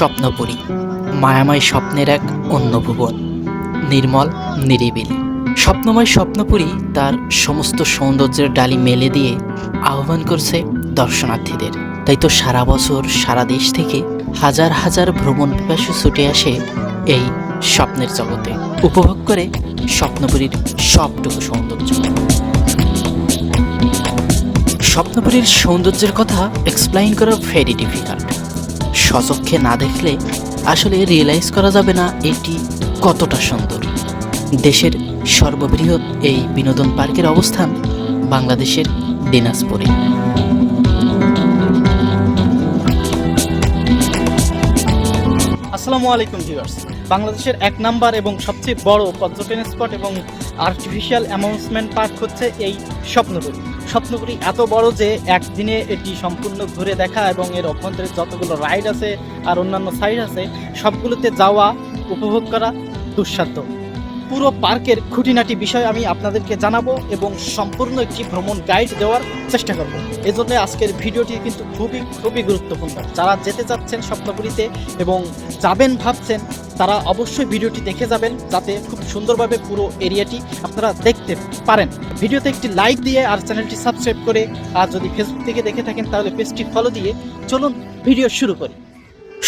স্বপ্নপুরী, মায়াময় স্বপ্নের এক অন্য ভুবন, নির্মল নিরিবিলি। স্বপ্নময় স্বপ্নপুরী তার সমস্ত সৌন্দর্যের ডালি মেলে দিয়ে আহ্বান করছে দর্শনার্থীদের। তাই তো সারা বছর সারা দেশ থেকে হাজার হাজার ভ্রমণ পিপাসু ছুটে আসে এই স্বপ্নের জগতে, উপভোগ করে স্বপ্নপুরীর সবটুকু সৌন্দর্য। স্বপ্নপুরীর সৌন্দর্যের কথা এক্সপ্লেইন করা ভেরি ডিফিকাল্ট। স্বচক্ষে না দেখলে আসলে রিয়েলাইজ করা যাবে না এটি কতটা সুন্দর। দেশের সর্ববৃহৎ এই বিনোদন পার্কের অবস্থান বাংলাদেশের দিনাজপুরে। আসসালামু আলাইকুম ভিউয়ার্স। বাংলাদেশের এক নাম্বার এবং সবচেয়ে বড় পর্যটন স্পট এবং আর্টিফিশিয়াল অ্যামিউজমেন্ট পার্ক হচ্ছে এই স্বপ্নপুরী। স্বপ্নপুরী এত বড় যে একদিনে এটি সম্পূর্ণ ঘুরে দেখা এবং এর অভ্যন্তরে যতগুলো রাইড আছে আর অন্যান্য সাইড আছে সবগুলোতে যাওয়া, উপভোগ করা দুঃসাধ্য। পুরো পার্কের খুঁটিনাটি বিষয় আমি আপনাদেরকে জানাবো এবং সম্পূর্ণ একটি ভ্রমণ গাইড দেওয়ার চেষ্টা করব। এজন্য আজকের ভিডিওটি কিন্তু খুবই গুরুত্বপূর্ণ। যারা যেতে চাচ্ছেন স্বপ্নপুরীতে এবং যাবেন ভাবছেন তারা অবশ্যই ভিডিওটি দেখে যাবেন, যাতে খুব সুন্দরভাবে পুরো এরিয়াটি আপনারা দেখতে পারেন। ভিডিওতে একটি লাইক দিয়ে আর চ্যানেলটি সাবস্ক্রাইব করে, আর যদি ফেসবুক থেকে দেখে থাকেন তাহলে পেজটি ফলো দিয়ে চলুন ভিডিও শুরু করি।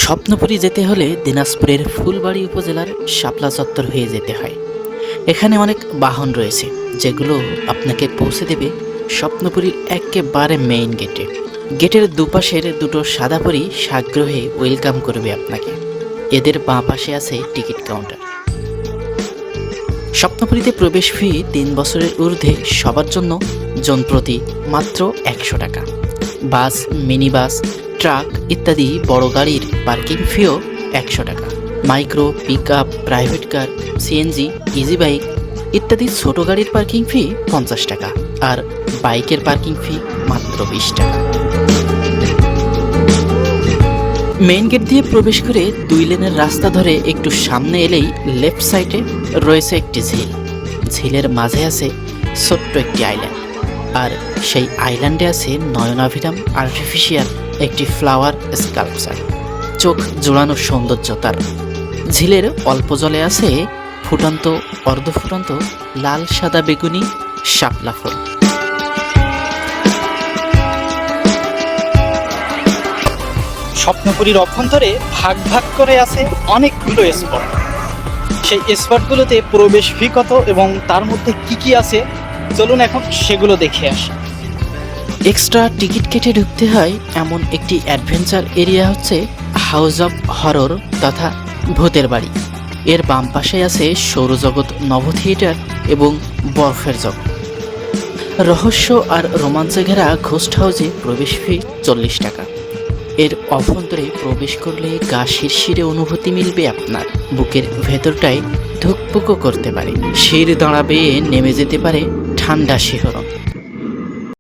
স্বপ্নপুরী যেতে হলে দিনাজপুরের ফুলবাড়ি উপজেলার শাপলা চত্বর হয়ে যেতে হয়। এখানে অনেক বাহন রয়েছে যেগুলো আপনাকে পৌঁছে দেবে স্বপ্নপুরীর একেবারে মেইন গেটে। গেটের দুপাশের দুটো সাদা পরী সাগ্রহে ওয়েলকাম করবে আপনাকে। এদের বাঁ পাশে আছে টিকিট কাউন্টার। স্বপ্নপুরীতে প্রবেশ ফি 3 বছরের ঊর্ধ্বে সবার জন্য জনপ্রতি মাত্র 100 টাকা। বাস, মিনি বাস, ট্রাক ইত্যাদি বড় গাড়ির পার্কিং ফিও 100 টাকা। Micro, pick up, private car, CNG, easy bike ইত্যাদি ছোট গাড়ির পার্কিং ফি 50 টাকা, আর বাইকের পার্কিং ফি মাত্র 20 টাকা। মেইন গেট দিয়ে প্রবেশ করে 2 লেনের রাস্তা ধরে একটু সামনে এলেই লেফট সাইডে রয়েছে একটি ঝিল। ঝিলের মাঝে আছে ছোট্ট একটি আইল্যান্ড, আর সেই আইল্যান্ডে আছে নয়নাভিরাম আর্টিফিশিয়াল একটি ফ্লাওয়ার স্কাল্পচার। চোখ জোড়ানো সৌন্দর্য তার। ঝিলের অল্প জলে আছে ফুটন্ত, অর্ধফুটন্ত লাল, সাদা, বেগুনি শাপলা ফুল। স্বপ্নপুরীর অভ্যন্তরে ভাগ ভাগ করে আছে অনেকগুলো স্পট। সেই স্পটগুলোতে প্রবেশ ফি কত এবং তার মধ্যে কি আছে চলুন এখন সেগুলো দেখে আসি। এক্সট্রা টিকিট কেটে ঢুকতে হয় এমন একটি অ্যাডভেঞ্চার এরিয়া হচ্ছে হাউস অব হরর তথা ভূতের বাড়ি। এর বাম পাশে আছে সৌরজগৎ নভ থিয়েটার এবং বরফের জগৎ। রহস্য আর রোমাঞ্চে ঘেরা ঘোস্ট হাউসে প্রবেশ ফি 40 টাকা। এর অভ্যন্তরে প্রবেশ করলে গা শিরশিরে অনুভূতি মিলবে আপনার। বুকের ভেতরটায় ধুকপুকও করতে পারে, শির দাঁড়াবে, নেমে যেতে পারে ঠান্ডা শিহরণ।